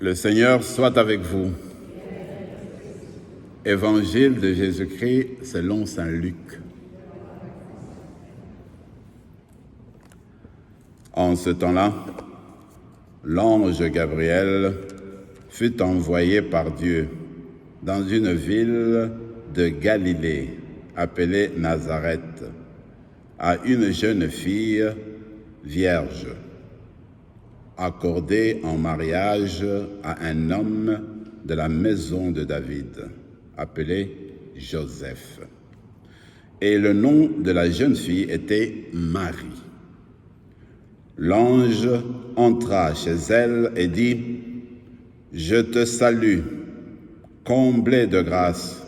Le Seigneur soit avec vous. Évangile de Jésus-Christ selon saint Luc. En ce temps-là, l'ange Gabriel fut envoyé par Dieu dans une ville de Galilée appelée Nazareth, à une jeune fille vierge, accordée en mariage à un homme de la maison de David, appelé Joseph. Et le nom de la jeune fille était Marie. L'ange entra chez elle et dit : « Je te salue, comblée de grâce,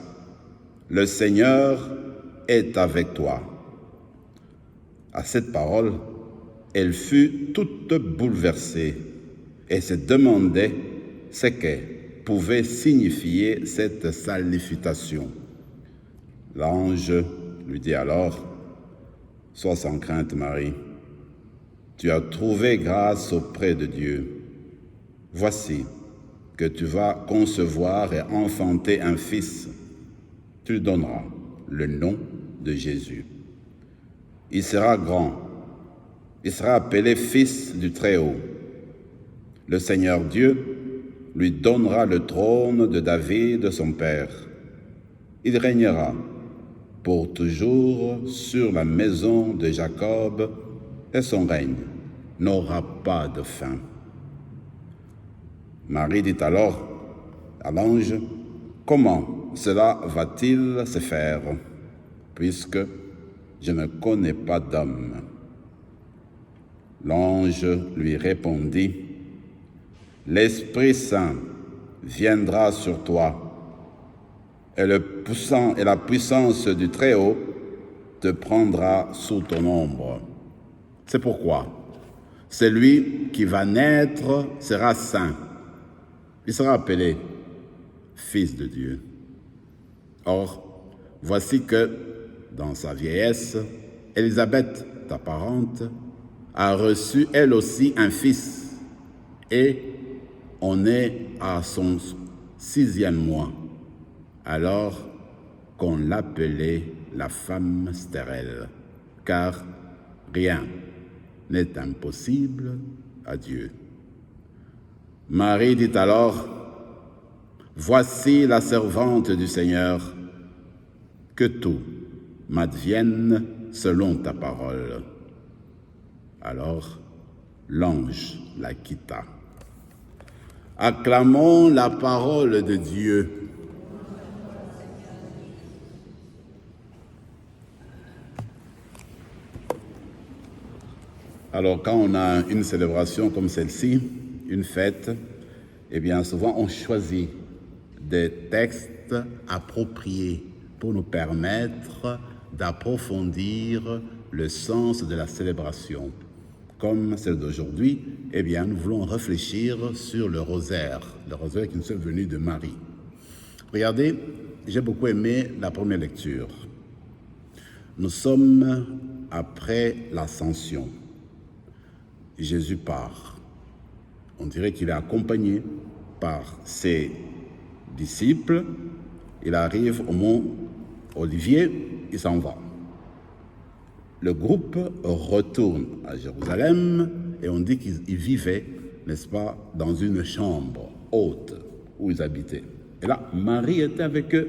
le Seigneur est avec toi. » À cette parole, elle fut toute bouleversée et se demandait ce que pouvait signifier cette salutation. L'ange lui dit alors : « Sois sans crainte, Marie, tu as trouvé grâce auprès de Dieu. Voici que tu vas concevoir et enfanter un fils. Tu lui donneras le nom de Jésus. Il sera grand. Il sera appelé Fils du Très-Haut. Le Seigneur Dieu lui donnera le trône de David, son père. Il régnera pour toujours sur la maison de Jacob, et son règne n'aura pas de fin. » Marie dit alors à l'ange : « Comment cela va-t-il se faire, puisque je ne connais pas d'homme ?» L'ange lui répondit : « L'Esprit Saint viendra sur toi, et la puissance du Très-Haut te prendra sous ton ombre. C'est pourquoi celui qui va naître sera saint. Il sera appelé Fils de Dieu. Or, voici que, dans sa vieillesse, Élisabeth, ta parente, a reçu elle aussi un fils, et on est à son 6e mois, alors qu'on l'appelait la femme stérile, car rien n'est impossible à Dieu. » Marie dit alors : « Voici la servante du Seigneur, que tout m'advienne selon ta parole. » Alors l'ange la quitta. Acclamons la parole de Dieu. Alors, quand on a une célébration comme celle-ci, une fête, eh bien, souvent, on choisit des textes appropriés pour nous permettre d'approfondir le sens de la célébration. Comme celle d'aujourd'hui, eh bien, nous voulons réfléchir sur le rosaire qui nous est venu de Marie. Regardez, j'ai beaucoup aimé la première lecture. Nous sommes après l'Ascension. Jésus part. On dirait qu'il est accompagné par ses disciples. Il arrive au mont Olivier, il s'en va. Le groupe retourne à Jérusalem et on dit qu'ils vivaient, n'est-ce pas, dans une chambre haute où ils habitaient. Et là, Marie était avec eux,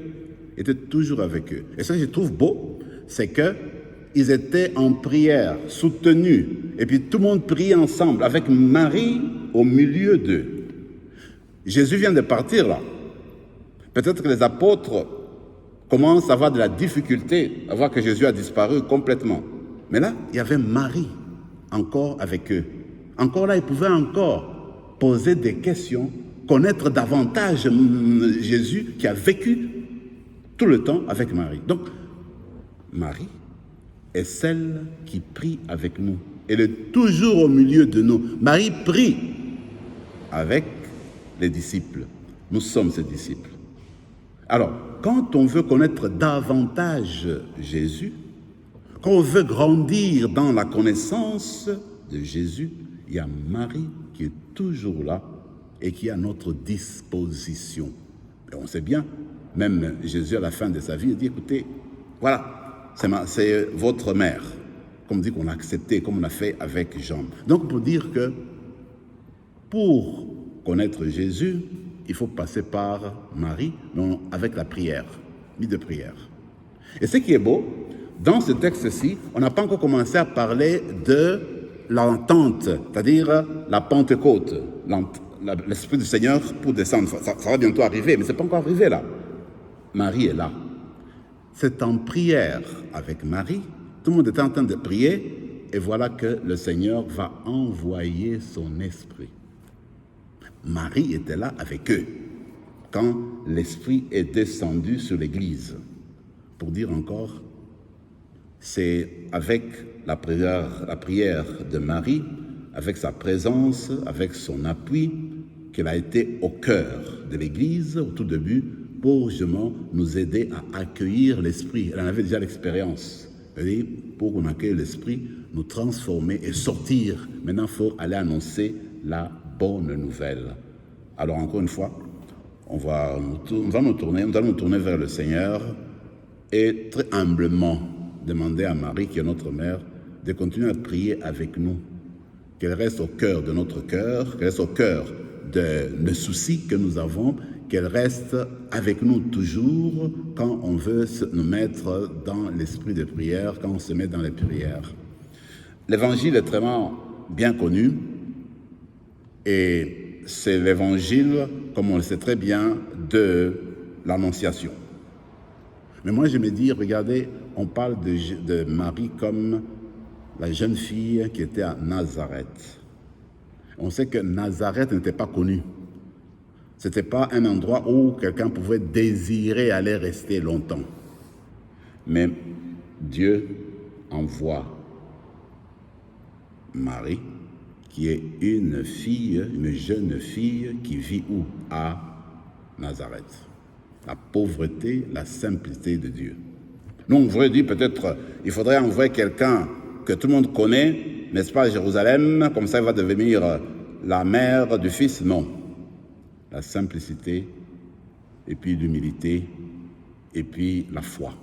était toujours avec eux. Et ça que je trouve beau, c'est que ils étaient en prière, soutenus, et puis tout le monde priait ensemble, avec Marie au milieu d'eux. Jésus vient de partir là. Peut-être que les apôtres commencent à avoir de la difficulté à voir que Jésus a disparu complètement. Mais là, il y avait Marie encore avec eux. Encore là, ils pouvaient encore poser des questions, connaître davantage Jésus qui a vécu tout le temps avec Marie. Donc, Marie est celle qui prie avec nous. Elle est toujours au milieu de nous. Marie prie avec les disciples. Nous sommes ses disciples. Alors, quand on veut connaître davantage Jésus, quand on veut grandir dans la connaissance de Jésus, il y a Marie qui est toujours là et qui est à notre disposition. Et on sait bien, même Jésus à la fin de sa vie, il dit, écoutez, voilà, c'est votre mère, comme dit qu'on a accepté, comme on a fait avec Jean. Donc pour dire que pour connaître Jésus, il faut passer par Marie, mais avec la prière, vie de prière. Et ce qui est beau, dans ce texte-ci, on n'a pas encore commencé à parler de l'entente, c'est-à-dire la Pentecôte, l'Esprit du Seigneur pour descendre. Ça va bientôt arriver, mais ce n'est pas encore arrivé là. Marie est là. C'est en prière avec Marie, tout le monde est en train de prier, et voilà que le Seigneur va envoyer son Esprit. Marie était là avec eux quand l'Esprit est descendu sur l'Église. Pour dire encore, c'est avec la prière de Marie, avec sa présence, avec son appui, qu'elle a été au cœur de l'Église au tout début pour justement nous aider à accueillir l'Esprit. Elle en avait déjà l'expérience. C'est-à-dire, pour qu'on accueille l'Esprit, nous transformer et sortir. Maintenant, il faut aller annoncer la bonne nouvelle. Alors encore une fois, nous allons nous tourner vers le Seigneur et très humblement demander à Marie, qui est notre mère, de continuer à prier avec nous, qu'elle reste au cœur de notre cœur, qu'elle reste au cœur des soucis que nous avons, qu'elle reste avec nous toujours quand on veut nous mettre dans l'esprit de prière, quand on se met dans les prières. L'évangile est très bien connu et c'est l'évangile, comme on le sait très bien, de l'Annonciation. Mais moi, je me dis, regardez, on parle de Marie comme la jeune fille qui était à Nazareth. On sait que Nazareth n'était pas connu. Ce n'était pas un endroit où quelqu'un pouvait désirer aller rester longtemps. Mais Dieu envoie Marie, qui est une jeune fille qui vit où? À Nazareth. La pauvreté, la simplicité de Dieu. Nous, on pourrait dire peut-être, il faudrait envoyer quelqu'un que tout le monde connaît, n'est-ce pas, à Jérusalem, comme ça il va devenir la mère du Fils. Non. La simplicité, et puis l'humilité, et puis la foi.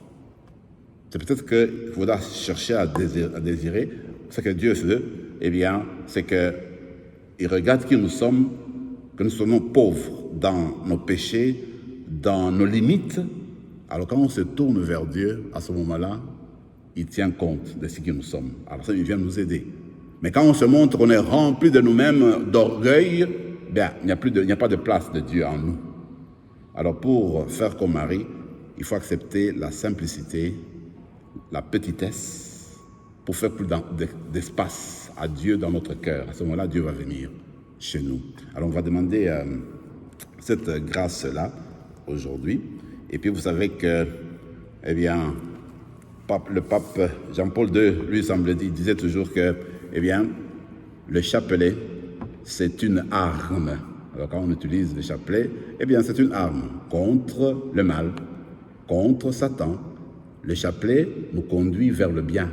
C'est peut-être qu'il faudra chercher à désirer. Ce que Dieu veut, eh bien, c'est qu'il regarde qui nous sommes, que nous sommes pauvres dans nos péchés, dans nos limites. Alors quand on se tourne vers Dieu, à ce moment-là, il tient compte de ce que nous sommes. Alors ça, il vient nous aider. Mais quand on se montre qu'on est rempli de nous-mêmes, d'orgueil, bien, il n'y a pas de place de Dieu en nous. Alors pour faire comme Marie, il faut accepter la simplicité, la petitesse, pour faire plus d'espace à Dieu dans notre cœur. À ce moment-là, Dieu va venir chez nous. Alors on va demander cette grâce-là aujourd'hui. Et puis vous savez que, eh bien, le pape Jean-Paul II, lui, disait toujours que, eh bien, le chapelet, c'est une arme. Alors quand on utilise le chapelet, eh bien, c'est une arme contre le mal, contre Satan. Le chapelet nous conduit vers le bien,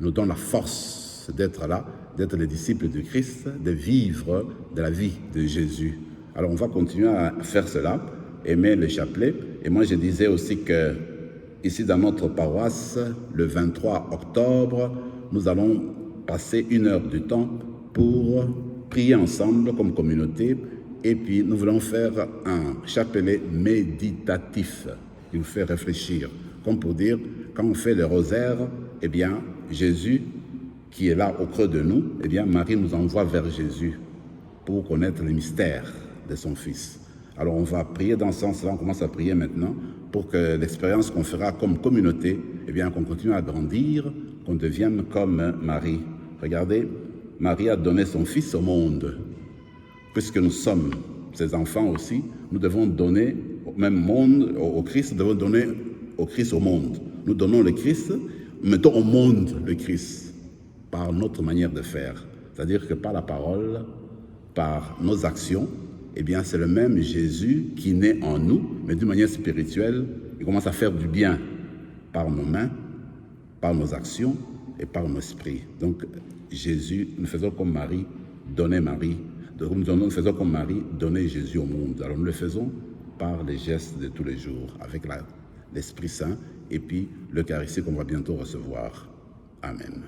nous donne la force d'être là, d'être les disciples de Christ, de vivre de la vie de Jésus. Alors on va continuer à faire cela, aimer le chapelet. Et moi je disais aussi que ici dans notre paroisse, le 23 octobre, nous allons passer 1 heure du temps pour prier ensemble comme communauté. Et puis nous voulons faire un chapelet méditatif qui nous fait réfléchir. Comme pour dire, quand on fait le rosaire, eh bien, Jésus, qui est là au creux de nous, eh bien, Marie nous envoie vers Jésus pour connaître les mystères de son Fils. Alors, on va prier dans ce sens-là, on commence à prier maintenant pour que l'expérience qu'on fera comme communauté, eh bien, qu'on continue à grandir, qu'on devienne comme Marie. Regardez, Marie a donné son Fils au monde. Puisque nous sommes ses enfants aussi, nous devons donner au même monde, au Christ, nous devons donner au Christ au monde. Nous donnons le Christ, mettons au monde le Christ par notre manière de faire. C'est-à-dire que par la parole, par nos actions, eh bien c'est le même Jésus qui naît en nous, mais d'une manière spirituelle, il commence à faire du bien par nos mains, par nos actions et par nos esprits. Donc Jésus, nous faisons comme Marie, donnez Marie, nous faisons comme Marie, donner Jésus au monde. Alors nous le faisons par les gestes de tous les jours, avec l'Esprit Saint et puis l'Eucharistie qu'on va bientôt recevoir. Amen.